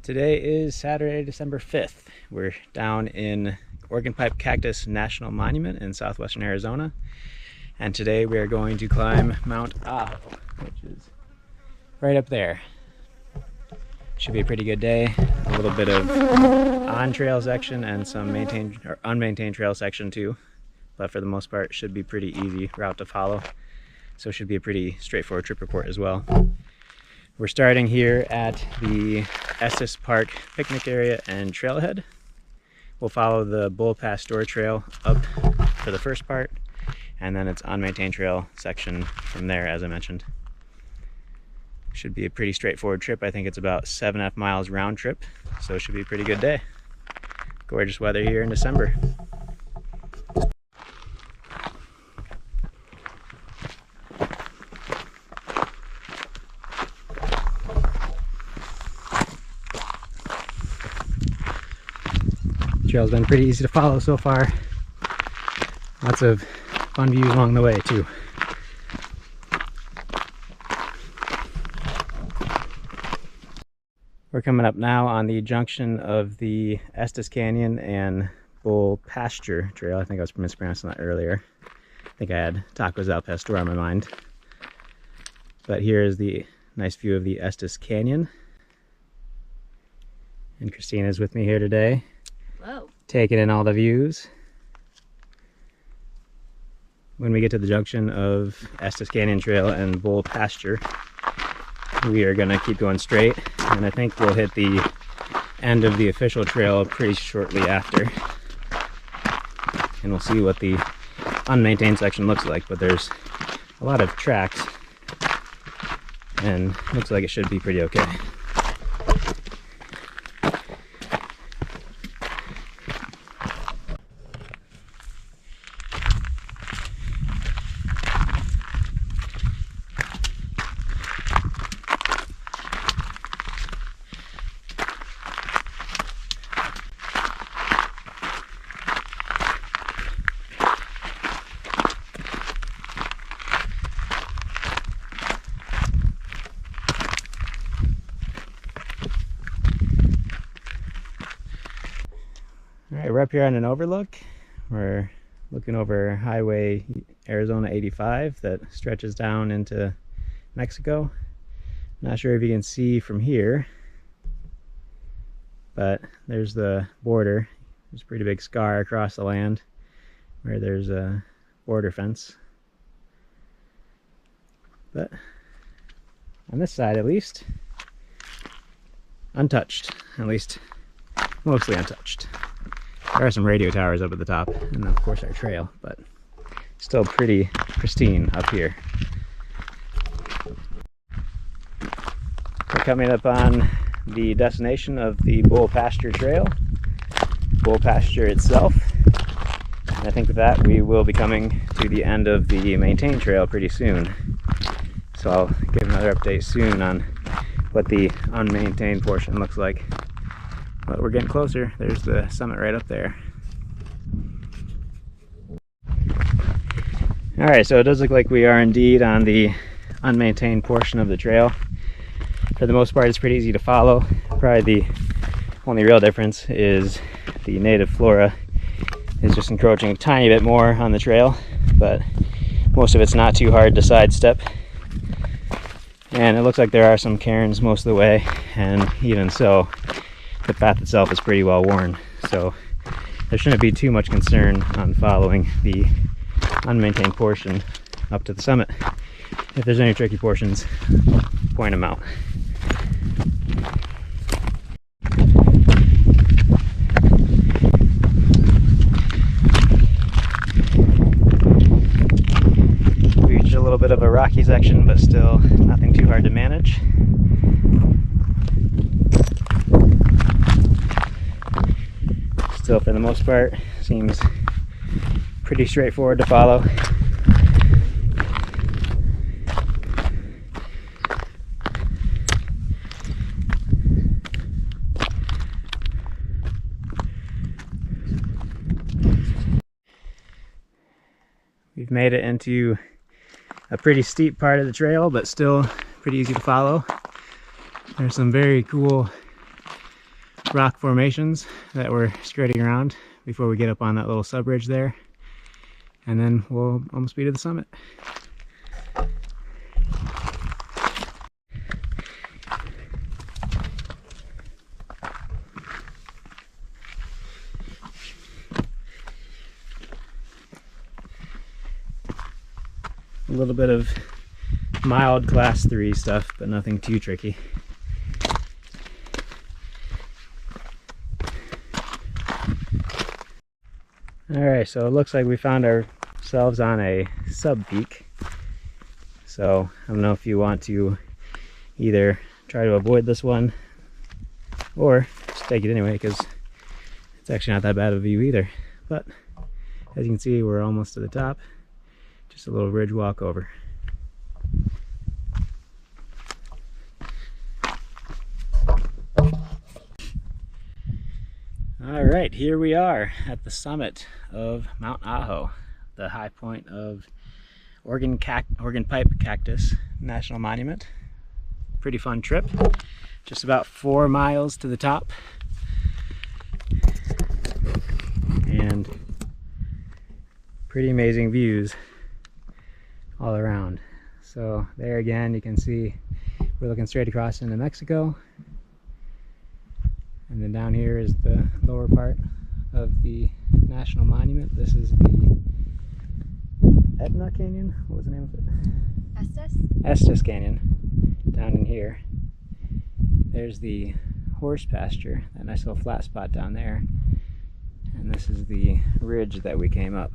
Today is Saturday, December 5th. We're down in Organ Pipe Cactus National Monument in southwestern Arizona. And today we are going to climb Mount Ajo, which is right up there. Should be a pretty good day. A little bit of on-trail section and some maintained or unmaintained trail section too. But for the most part, should be pretty easy route to follow. So it should be a pretty straightforward trip report as well. We're starting here at the Estes Park picnic area and trailhead. We'll follow the Bull Pass Store Trail up for the first part, and then it's unmaintained trail section from there, as I mentioned. Should be a pretty straightforward trip. I think it's about 7.5 miles round trip, so it should be a pretty good day. Gorgeous weather here in December. Trail's been pretty easy to follow so far. Lots of fun views along the way too. We're coming up now on the junction of the Estes Canyon and Bull Pasture Trail. I think I was mispronouncing that earlier. I think I had Tacos al Pastor on my mind. But here is the nice view of the Estes Canyon. And Christina's with me here today. Hello. Taking in all the views. When we get to the junction of Estes Canyon Trail and Bull Pasture, we are going to keep going straight, and I think we'll hit the end of the official trail pretty shortly after. And we'll see what the unmaintained section looks like, but there's a lot of tracks, and looks like it should be pretty okay. Alright, we're up here on an overlook. We're looking over Highway Arizona 85 that stretches down into Mexico. Not sure if you can see from here, but there's the border. There's a pretty big scar across the land where there's a border fence. But on this side, at least, untouched. At least, mostly untouched. There are some radio towers up at the top, and of course our trail, but still pretty pristine up here. We're coming up on the destination of the Bull Pasture Trail, Bull Pasture itself, and I think with that we will be coming to the end of the maintained trail pretty soon. So I'll give another update soon on what the unmaintained portion looks like. But we're getting closer. There's the summit right up there. Alright, so it does look like we are indeed on the unmaintained portion of the trail. For the most part, it's pretty easy to follow. Probably the only real difference is the native flora is just encroaching a tiny bit more on the trail, but most of it's not too hard to sidestep. And it looks like there are some cairns most of the way, and even so, the path itself is pretty well worn, so there shouldn't be too much concern on following the unmaintained portion up to the summit. If there's any tricky portions, I'll point them out. We reached a little bit of a rocky section, but still nothing too hard to manage. Still, for the most part, seems pretty straightforward to follow. We've made it into a pretty steep part of the trail, but still pretty easy to follow. There's some very cool rock formations that we're skirting around before we get up on that little subridge there. And then we'll almost be to the summit. A little bit of mild class 3 stuff, but nothing too tricky. Alright, so it looks like we found ourselves on a sub-peak. So I don't know if you want to either try to avoid this one or just take it anyway, because it's actually not that bad of a view either. But as you can see, we're almost to the top. Just a little ridge walk over. Alright, here we are at the summit of Mount Ajo, the high point of Organ Pipe Cactus National Monument. Pretty fun trip. Just about 4 miles to the top. And pretty amazing views all around. So there again, you can see we're looking straight across into Mexico. And then down here is the lower part of the National Monument. This is the Etna Canyon. What was the name of it? Estes? Estes Canyon. Down in here. There's the horse pasture, that nice little flat spot down there. And this is the ridge that we came up.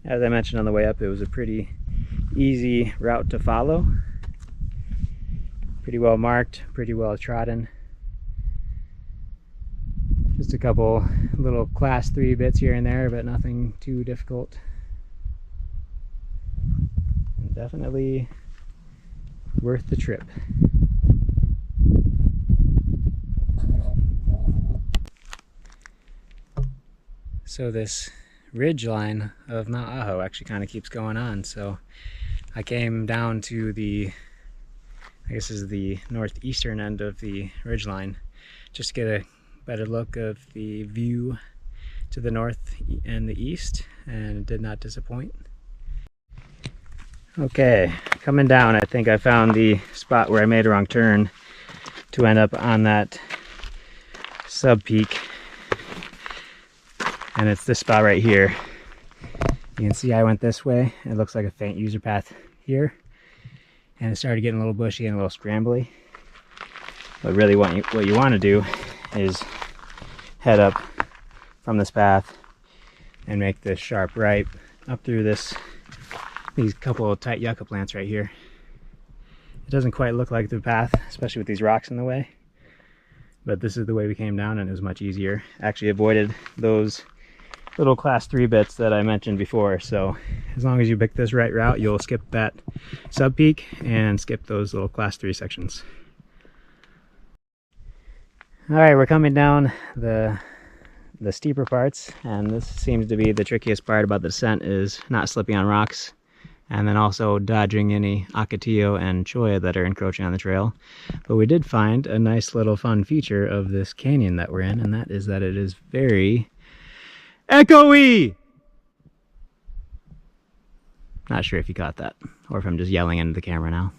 As I mentioned on the way up, it was a pretty easy route to follow. Pretty well marked, pretty well trodden. Just a couple little class 3 bits here and there, but nothing too difficult. Definitely worth the trip. So this ridge line of Mount Ajo actually kind of keeps going on. So I came down to the, I guess this is the northeastern end of the ridge line, just to get a better look of the view to the north and the east, and it did not disappoint. Okay, coming down, I think I found the spot where I made a wrong turn to end up on that sub-peak. And it's this spot right here. You can see I went this way. It looks like a faint user path here. And it started getting a little bushy and a little scrambly. But really what you want to do is head up from this path and make this sharp right up through these couple of tight yucca plants right here. It doesn't quite look like the path, especially with these rocks in the way. But this is the way we came down, and it was much easier. Actually avoided those little class 3 bits that I mentioned before. So as long as you pick this right route, you'll skip that sub-peak and skip those little class 3 sections. Alright, we're coming down the steeper parts, and this seems to be the trickiest part about the descent, is not slipping on rocks, and then also dodging any Ocotillo and Cholla that are encroaching on the trail. But we did find a nice little fun feature of this canyon that we're in, and that is that it is very echoey! Not sure if you caught that, or if I'm just yelling into the camera now.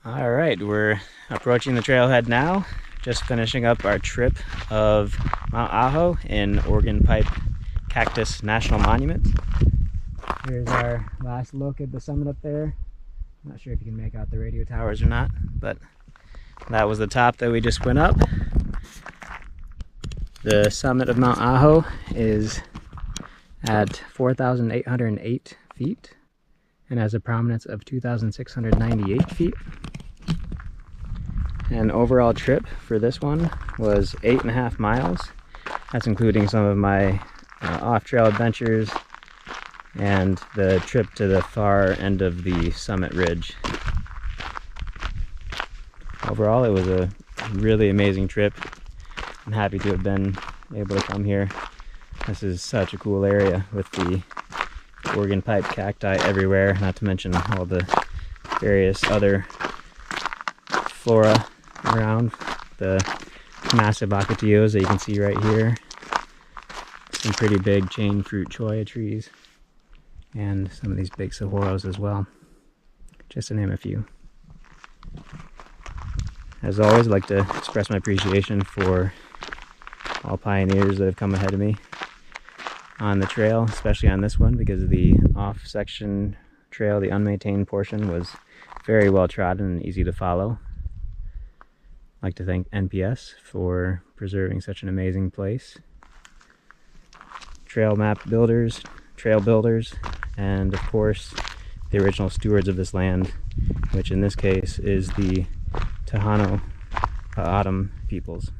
All right, we're approaching the trailhead now. Just finishing up our trip of Mount Ajo in Organ Pipe Cactus National Monument. Here's our last look at the summit up there. I'm not sure if you can make out the radio towers or not, but that was the top that we just went up. The summit of Mount Ajo is at 4,808 feet and has a prominence of 2,698 feet. And overall trip for this one was 8.5 miles. That's including some of my off-trail adventures and the trip to the far end of the summit ridge. Overall, it was a really amazing trip. I'm happy to have been able to come here. This is such a cool area with the organ pipe cacti everywhere, not to mention all the various other flora around. The massive ocotillos that you can see right here. Some pretty big chain fruit cholla trees. And some of these big saguaros as well, just to name a few. As always, I'd like to express my appreciation for all pioneers that have come ahead of me on the trail, especially on this one, because the off-section trail, the unmaintained portion, was very well trodden and easy to follow. I'd like to thank NPS for preserving such an amazing place. Trail map builders, trail builders, and of course the original stewards of this land, which in this case is the Tohono O'odham peoples.